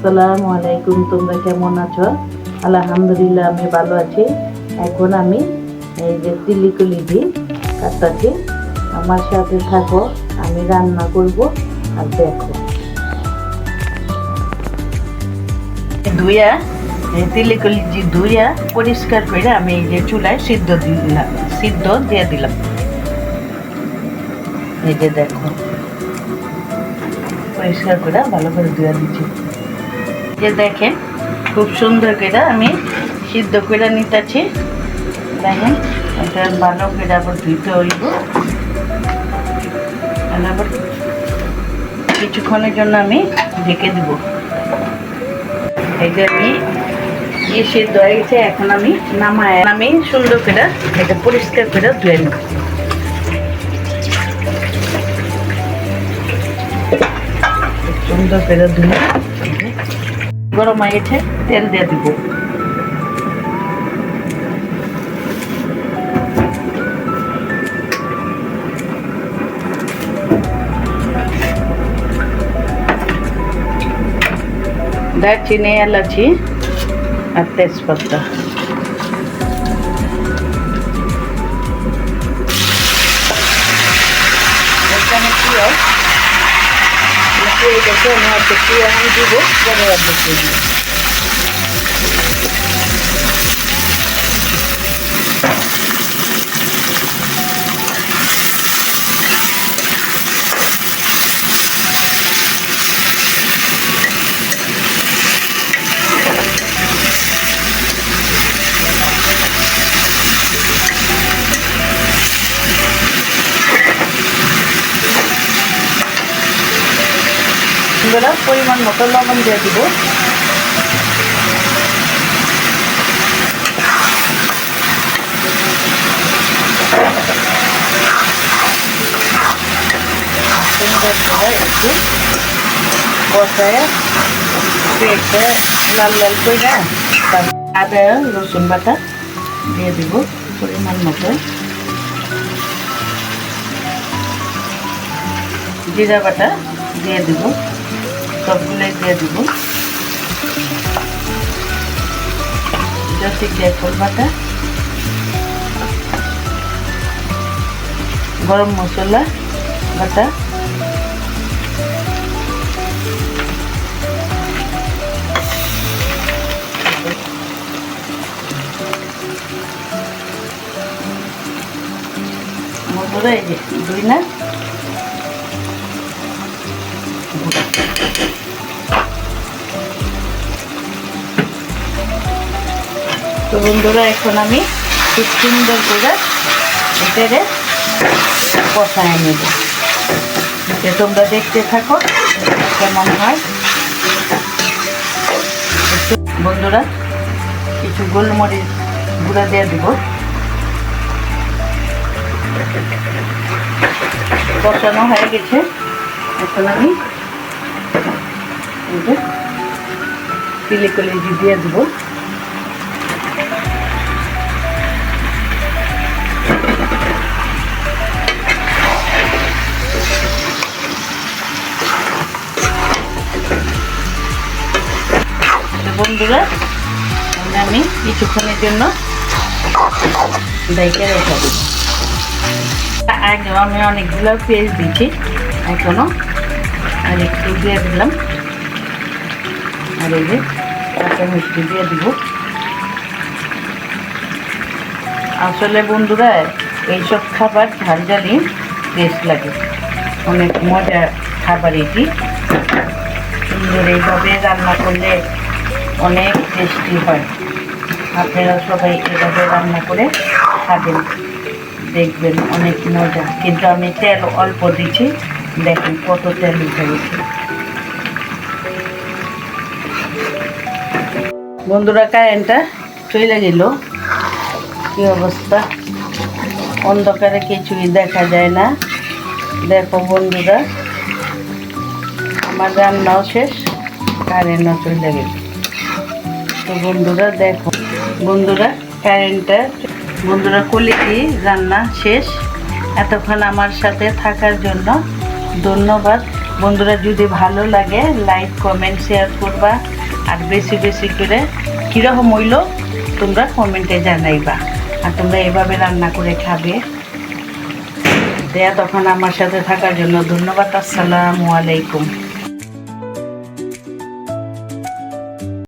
আসসালামু আলাইকুম। তোমরা কেমন আছো? আলহামদুলিল্লাহ আমি ভালো আছি। এখন আমি এই যে তিলিকুলি কাটতেছি, আমার সাথে থাকো, আমি রান্না করব আর দেখো। ধুইয়া তিলিকুলি ধুইয়া পরিষ্কার করে আমি এই যে চুলায় সিদ্ধ দিয়ে দিলাম। এই যে দেখো, পরিষ্কার করে ভালো করে ধুয়ে দিচ্ছি। যে দেখেন খুব সুন্দর করে আমি সিদ্ধ করে নিতেছি। দেখেন এটা ভালো করে আবার ধুইতে হইব। আবার কিছুক্ষণের জন্য আমি ঢেকে দিব। এই যে আমি সিদ্ধ হয়ে গেছে, এখন আমি সুন্দর করে এটা পরিষ্কার করে ধুয়ে নেব। সুন্দর করে ধুয়ে গরম হয়ে গেছে, তেল দিয়ে দিব। দারচিনি, এলাচি আর তেজপাতা। এখানে পেঁয়াজ দেখে আমি অর্ধেক পেঁয়াজ দিব, পরে অর্ধেক দিব। পরিমাণ মতো লবণ দিয়ে দিব। একটু কষায় পেঁপে লাল লাল করে আদা রসুন বাটা দিয়ে দিব পরিমাণ মতো। জিরা বাটা দিয়ে দিব, সবগুলোই দিয়ে দিব। জৈত্রী জায়ফল বাটা, গরম মশলা বাটা, মশলা এই যে দুই না। তো বন্ধুরা এখন আমি খুব সুন্দর করে এটারে কষায় নেব। তোমরা দেখতে থাকো কেমন হয়। বন্ধুরা কিছু গোলমরিচ গুঁড়া দিয়ে দিব। কষানো হয়ে গেছে, এখন আমি তিলিকুলি দিয়ে দিব। বন্ধুরা আমি কিছুক্ষণের জন্য ঢেকে রেখে দিব। আমি অনেকগুলো পেঁয়াজ দিচ্ছি, এখনো আর একটু দিয়ে দিলাম। আর এই যে কাঁচা মিষ্টি দিয়ে দিব। আসলে বন্ধুরা এইসব খাবার ঝালঝালি টেস্ট লাগে, অনেক মজার খাবার এটি। সুন্দর এইভাবে রান্না করলে অনেক টেস্টি হয়। আপনারা সবাই এভাবে রান্না করে খাবেন, দেখবেন অনেক মজা। কিন্তু আমি তেল অল্প দিচ্ছি, দেখেন কত তেল উঠে গেছে। বন্ধুরা কারেন্টটা চলে গেল, কি অবস্থা, অন্ধকারে কিছুই দেখা যায় না। দেখো বন্ধুরা আমার রান্নাও শেষ, কারেন্টও চলে গেল। তো বন্ধুরা দেখো, বন্ধুরা কলিজি রান্না শেষ। এতক্ষণ আমার সাথে থাকার জন্য ধন্যবাদ। বন্ধুরা যদি ভালো লাগে লাইক কমেন্ট শেয়ার করবা, আর বেশি বেশি করে কীরকম হইলো তোমরা কমেন্টে জানাইবা। আর তোমরা এভাবে রান্না করে খাবে। দেয়া তখন আমার সাথে থাকার জন্য ধন্যবাদ। আসসালামু আলাইকুম।